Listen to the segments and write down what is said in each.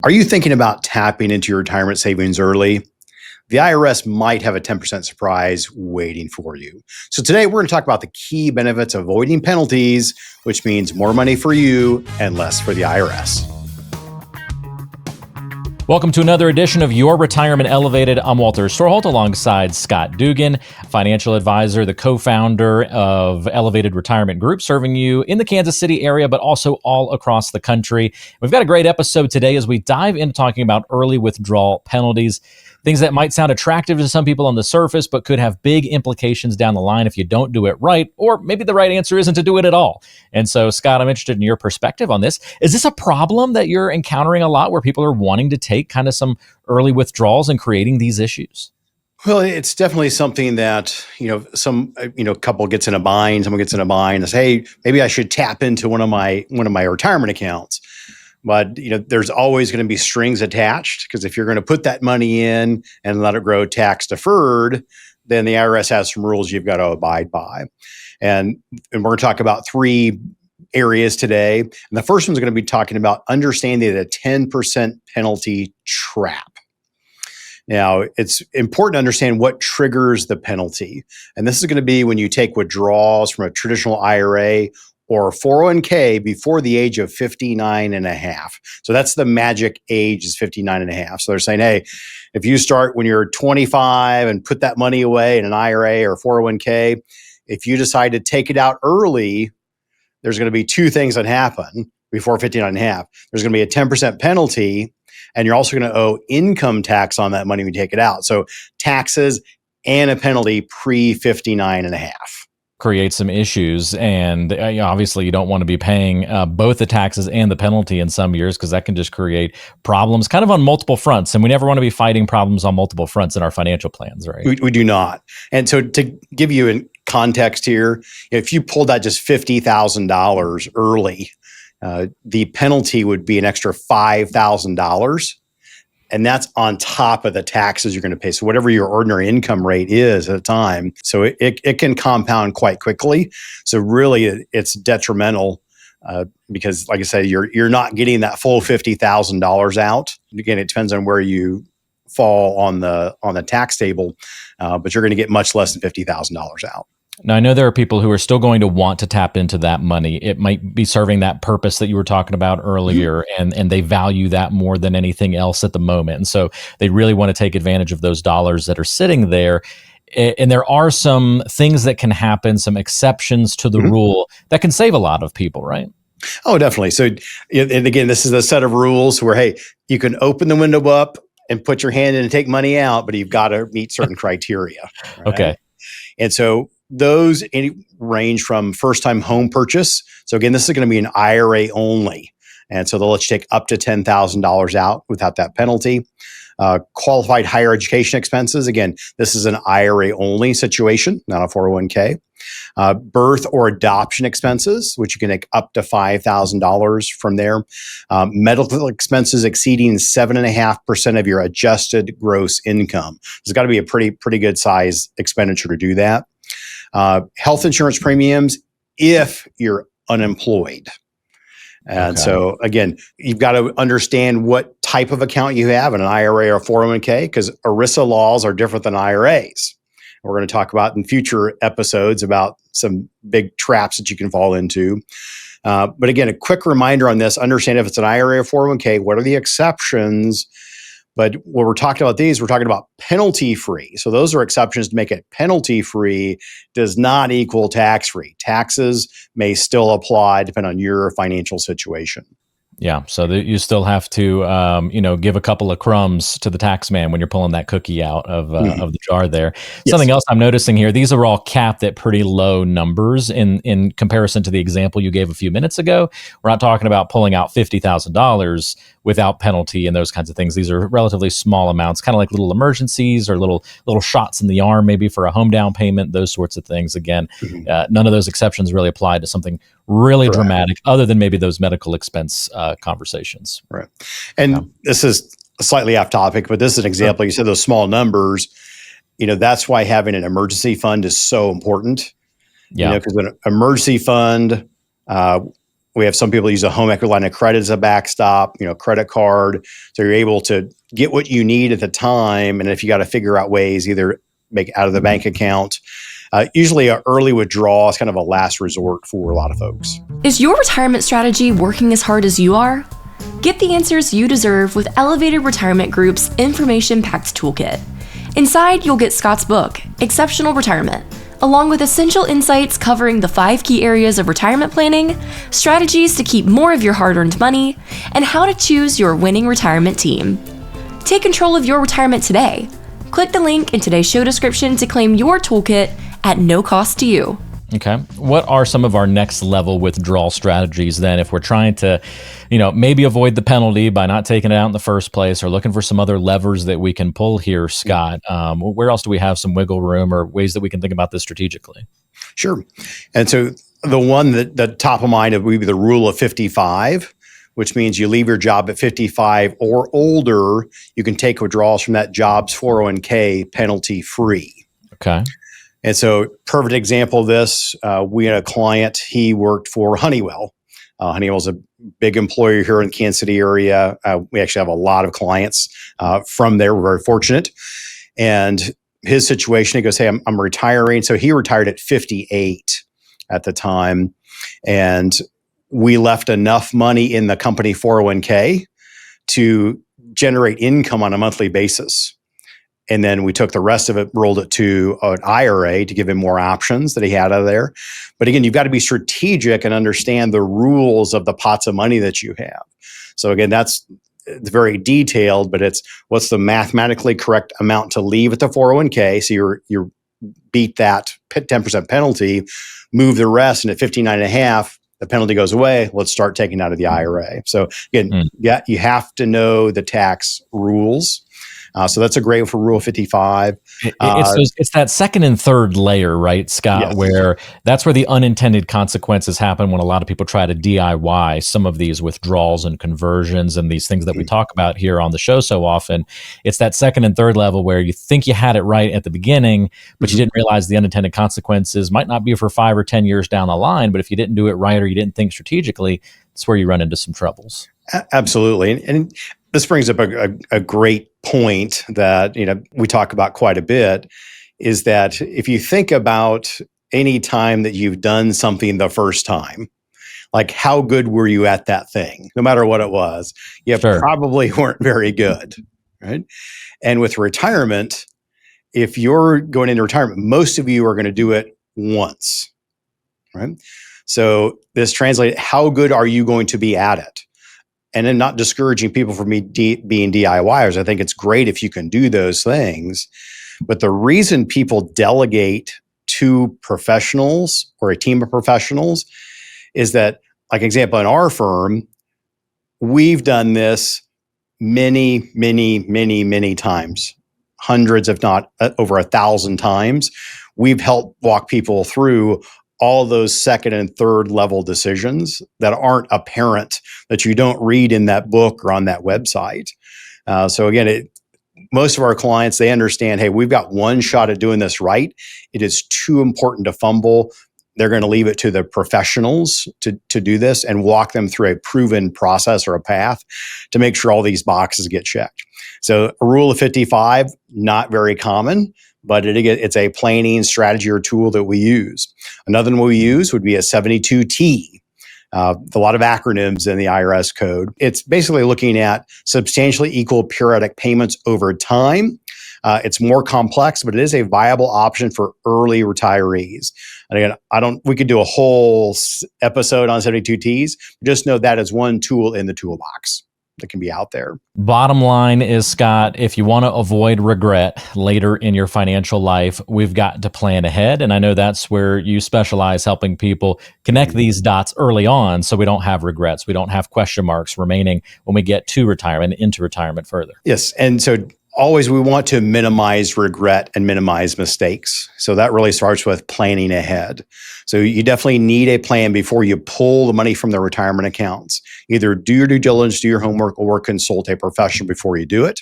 Are you thinking about tapping into your retirement savings early? The IRS might have a 10% surprise waiting for you. So today we're going to talk about the key benefits of avoiding penalties, which means more money for you and less for the IRS. Welcome to another edition of Your Retirement Elevated. I'm Walter Storholt alongside Scott Dugan, financial advisor, the co-founder of Elevated Retirement Group, serving you in the Kansas City area, but also all across the country. We've got a great episode today as we dive into talking about early withdrawal penalties. Things that might sound attractive to some people on the surface, but could have big implications down the line if you don't do it right, or maybe the right answer isn't to do it at all. And so, Scott, I'm interested in your perspective on this. Is this a problem that you're encountering a lot where people are wanting to take kind of some early withdrawals and creating these issues? Well, it's definitely something that, some couple gets in a bind, someone gets in a bind and says, hey, maybe I should tap into one of my retirement accounts. But, there's always going to be strings attached, because if you're going to put that money in and let it grow tax deferred, then the IRS has some rules you've got to abide by. And we're going to talk about three areas today. And the first one's going to be talking about understanding the 10% penalty trap. Now, it's important to understand what triggers the penalty. And this is going to be when you take withdrawals from a traditional IRA or 401k before the age of 59 and a half. So that's the magic age, is 59 and a half. So they're saying, hey, if you start when you're 25 and put that money away in an IRA or 401k, if you decide to take it out early, there's going to be two things that happen before 59 and a half. There's going to be a 10% penalty, and you're also going to owe income tax on that money when you take it out. So taxes and a penalty pre 59 and a half. Create some issues, and obviously you don't want to be paying both the taxes and the penalty in some years, because that can just create problems kind of on multiple fronts, and we never want to be fighting problems on multiple fronts in our financial plans, right? We do not. And so to give you in context here, if you pulled out just $50,000 early, the penalty would be an extra $5,000. And that's on top of the taxes you're going to pay. So whatever your ordinary income rate is at the time, so it can compound quite quickly. So really, it's detrimental because, like I said, you're not getting that full $50,000 out. Again, it depends on where you fall on the tax table, but you're going to get much less than $50,000 out. Now, I know there are people who are still going to want to tap into that money. It might be serving that purpose that you were talking about earlier, and they value that more than anything else at the moment. And so they really want to take advantage of those dollars that are sitting there. And there are some things that can happen, some exceptions to the rule that can save a lot of people, right? Oh, definitely. So, and again, this is a set of rules where, hey, you can open the window up and put your hand in and take money out, but you've got to meet certain criteria. Right? Okay. And so those range from first-time home purchase. So again, this is going to be an IRA only. And so they'll let you take up to $10,000 out without that penalty. Qualified higher education expenses. Again, this is an IRA only situation, not a 401k. Birth or adoption expenses, which you can take up to $5,000 from there. Medical expenses exceeding 7.5% of your adjusted gross income. It's got to be a pretty good size expenditure to do that. Health insurance premiums if you're unemployed. And so, again, you've got to understand what type of account you have in an IRA or 401k, because ERISA laws are different than IRAs. We're going to talk about in future episodes about some big traps that you can fall into. But again, a quick reminder on this, understand if it's an IRA or 401k, what are the exceptions? But when we're talking about these, we're talking about penalty-free. So those are exceptions to make it penalty-free, does not equal tax-free. Taxes may still apply depending on your financial situation. Yeah, so you still have to, give a couple of crumbs to the tax man when you're pulling that cookie out of the jar there. Yes. Something else I'm noticing here, these are all capped at pretty low numbers in comparison to the example you gave a few minutes ago. We're not talking about pulling out $50,000 without penalty and those kinds of things. These are relatively small amounts, kind of like little emergencies or little shots in the arm, maybe for a home down payment, those sorts of things. Again, none of those exceptions really apply to something really dramatic, other than maybe those medical expense conversations. Right. And this is slightly off topic, but this is an example. You said those small numbers, that's why having an emergency fund is so important. Yeah. Because an emergency fund We have some people use a home equity line of credit as a backstop, credit card. So you're able to get what you need at the time. And if you got to figure out ways, either make it out of the bank account. Usually an early withdrawal is kind of a last resort for a lot of folks. Is your retirement strategy working as hard as you are? Get the answers you deserve with Elevated Retirement Group's information-packed toolkit. Inside, you'll get Scott's book, Exceptional Retirement, along with essential insights covering the 5 key areas of retirement planning, strategies to keep more of your hard-earned money, and how to choose your winning retirement team. Take control of your retirement today. Click the link in today's show description to claim your toolkit at no cost to you. Okay. What are some of our next level withdrawal strategies then if we're trying to, maybe avoid the penalty by not taking it out in the first place, or looking for some other levers that we can pull here, Scott? Where else do we have some wiggle room or ways that we can think about this strategically? Sure. And so the one that top of mind would be the rule of 55, which means you leave your job at 55 or older, you can take withdrawals from that job's 401k penalty free. Okay. And so, perfect example of this, we had a client, he worked for Honeywell. Honeywell's a big employer here in the Kansas City area. We actually have a lot of clients from there. We're very fortunate. And his situation, he goes, hey, I'm retiring. So he retired at 58 at the time. And we left enough money in the company 401k to generate income on a monthly basis. And then we took the rest of it, rolled it to an IRA to give him more options that he had out of there. But again, you've got to be strategic and understand the rules of the pots of money that you have. So again, it's very detailed, but it's what's the mathematically correct amount to leave at the 401k. So you beat that 10% penalty, move the rest, and at 59.5, the penalty goes away. Let's start taking out of the IRA. So again, you have to know the tax rules. So that's a great one for Rule 55. It's that second and third layer, right, Scott, yes. Where that's where the unintended consequences happen when a lot of people try to DIY some of these withdrawals and conversions and these things that we talk about here on the show so often. It's that second and third level where you think you had it right at the beginning, but you didn't realize the unintended consequences might not be for 5 or 10 years down the line. But if you didn't do it right or you didn't think strategically, it's where you run into some troubles. Absolutely. And this brings up a great point that we talk about quite a bit, is that if you think about any time that you've done something the first time, like how good were you at that thing, no matter what it was, you probably weren't very good, right? And with retirement, if you're going into retirement, most of you are going to do it once, right? So this translates, how good are you going to be at it? And then not discouraging people from being DIYers. I think it's great if you can do those things. But the reason people delegate to professionals or a team of professionals is that, like example, in our firm, we've done this many times, hundreds, if not over 1,000 times. We've helped walk people through all those second and third level decisions that aren't apparent, that you don't read in that book or on that website. So again, most of our clients, they understand, hey, we've got one shot at doing this right. It is too important to fumble. They're going to leave it to the professionals to do this and walk them through a proven process or a path to make sure all these boxes get checked. So a rule of 55, not very common, but it's a planning strategy or tool that we use. Another one we use would be a 72T. A lot of acronyms in the IRS code. It's basically looking at substantially equal periodic payments over time. It's more complex, but it is a viable option for early retirees. And again, we could do a whole episode on 72Ts. Just know that is one tool in the toolbox that can be out there. Bottom line is, Scott, if you want to avoid regret later in your financial life, we've got to plan ahead. And I know that's where you specialize, helping people connect these dots early on so we don't have regrets. We don't have question marks remaining when we get to retirement, into retirement further. Yes. And so always we want to minimize regret and minimize mistakes. So that really starts with planning ahead. So you definitely need a plan before you pull the money from the retirement accounts. Either do your due diligence, do your homework, or consult a professional before you do it.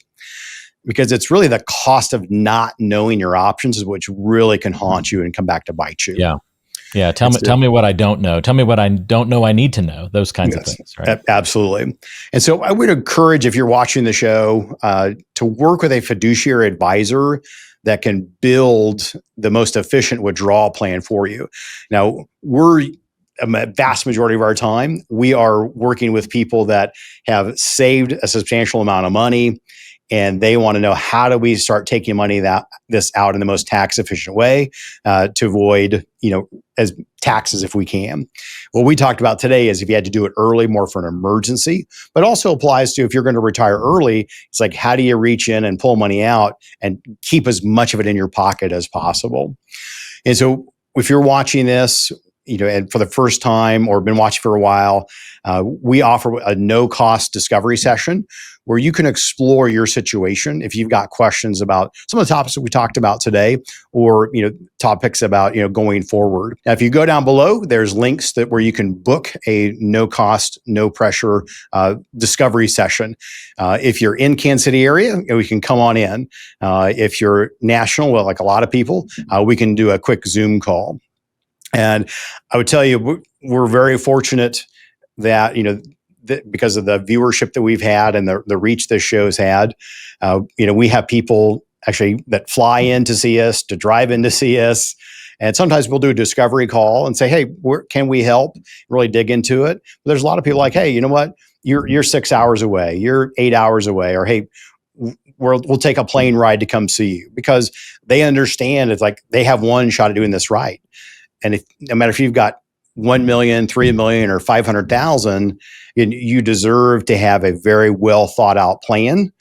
Because it's really the cost of not knowing your options is which really can haunt you and come back to bite you. Yeah. Yeah, tell me what I don't know. Tell me what I don't know I need to know. Those kinds of things, right? Absolutely. And so I would encourage, if you're watching the show, to work with a fiduciary advisor that can build the most efficient withdrawal plan for you. Now, a vast majority of our time, we are working with people that have saved a substantial amount of money, and they want to know, how do we start taking money this out in the most tax efficient way to avoid, as taxes if we can. What we talked about today is if you had to do it early, more for an emergency, but also applies to if you're going to retire early. It's like, how do you reach in and pull money out and keep as much of it in your pocket as possible? And so if you're watching this, and for the first time or been watching for a while, we offer a no-cost discovery session where you can explore your situation. If you've got questions about some of the topics that we talked about today, or topics about going forward. Now, if you go down below, there's links where you can book a no-cost, no-pressure discovery session. If you're in Kansas City area, we can come on in. If you're national, well, like a lot of people, we can do a quick Zoom call. And I would tell you, we're very fortunate that, because of the viewership that we've had and the reach this show's had, we have people actually that fly in to see us, to drive in to see us. And sometimes we'll do a discovery call and say, hey, can we help? Really dig into it. But there's a lot of people like, hey, you know what? You're 6 hours away. You're 8 hours away. Or, hey, we'll take a plane ride to come see you, because they understand it's like they have one shot at doing this right. And no matter if you've got 1 million, 3 million, or 500,000, you deserve to have a very well thought out plan,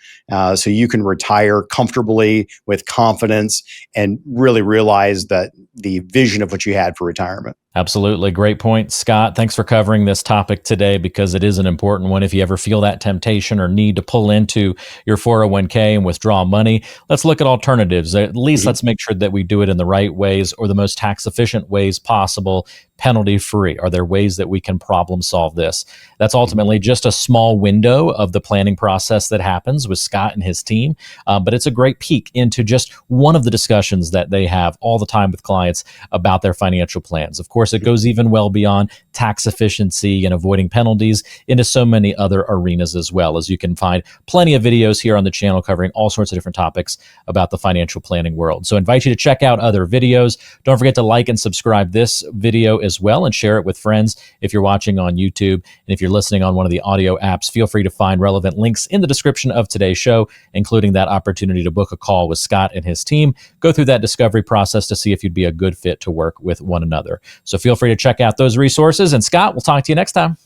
so you can retire comfortably with confidence and really realize that the vision of what you had for retirement. Absolutely. Great point, Scott. Thanks for covering this topic today, because it is an important one. If you ever feel that temptation or need to pull into your 401k and withdraw money, let's look at alternatives. At least let's make sure that we do it in the right ways, or the most tax efficient ways possible, penalty free. Are there ways that we can problem solve this? That's ultimately just a small window of the planning process that happens with Scott and his team. But it's a great peek into just one of the discussions that they have all the time with clients about their financial plans. Of course, it goes even well beyond tax efficiency and avoiding penalties into so many other arenas as well, as you can find plenty of videos here on the channel covering all sorts of different topics about the financial planning world. So I invite you to check out other videos. Don't forget to like and subscribe this video as well, and share it with friends if you're watching on YouTube. And if you're listening on one of the audio apps, feel free to find relevant links in the description of today's show, including that opportunity to book a call with Scott and his team. Go through that discovery process to see if you'd be a good fit to work with one another. So feel free to check out those resources. And Scott, we'll talk to you next time.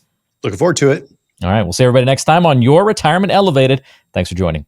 Looking forward to it. All right. We'll see everybody next time on Your Retirement Elevated. Thanks for joining.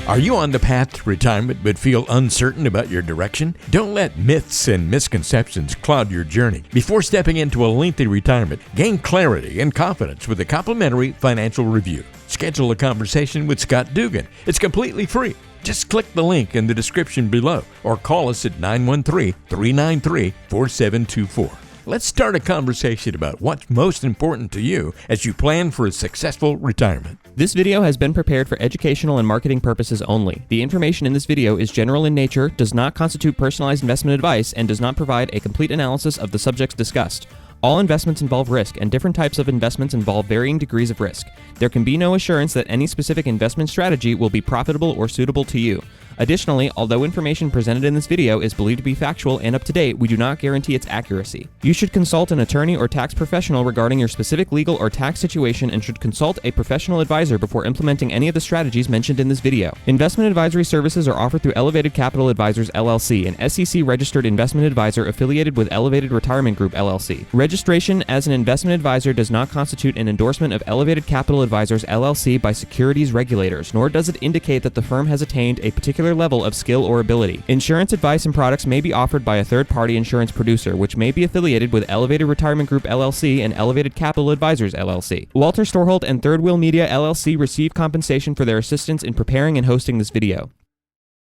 Are you on the path to retirement but feel uncertain about your direction? Don't let myths and misconceptions cloud your journey. Before stepping into a lengthy retirement, gain clarity and confidence with a complimentary financial review. Schedule a conversation with Scott Dugan. It's completely free. Just click the link in the description below or call us at 913-393-4724. Let's start a conversation about what's most important to you as you plan for a successful retirement. This video has been prepared for educational and marketing purposes only. The information in this video is general in nature, does not constitute personalized investment advice, and does not provide a complete analysis of the subjects discussed. All investments involve risk, and different types of investments involve varying degrees of risk. There can be no assurance that any specific investment strategy will be profitable or suitable to you. Additionally, although information presented in this video is believed to be factual and up to date, we do not guarantee its accuracy. You should consult an attorney or tax professional regarding your specific legal or tax situation, and should consult a professional advisor before implementing any of the strategies mentioned in this video. Investment advisory services are offered through Elevated Capital Advisors LLC, an SEC-registered investment advisor affiliated with Elevated Retirement Group LLC. Registration as an investment advisor does not constitute an endorsement of Elevated Capital Advisors LLC by securities regulators, nor does it indicate that the firm has attained a particular level of skill or ability. Insurance advice and products may be offered by a third-party insurance producer, which may be affiliated with Elevated Retirement Group LLC and Elevated Capital Advisors LLC. Walter Storholt and Third Wheel Media LLC receive compensation for their assistance in preparing and hosting this video.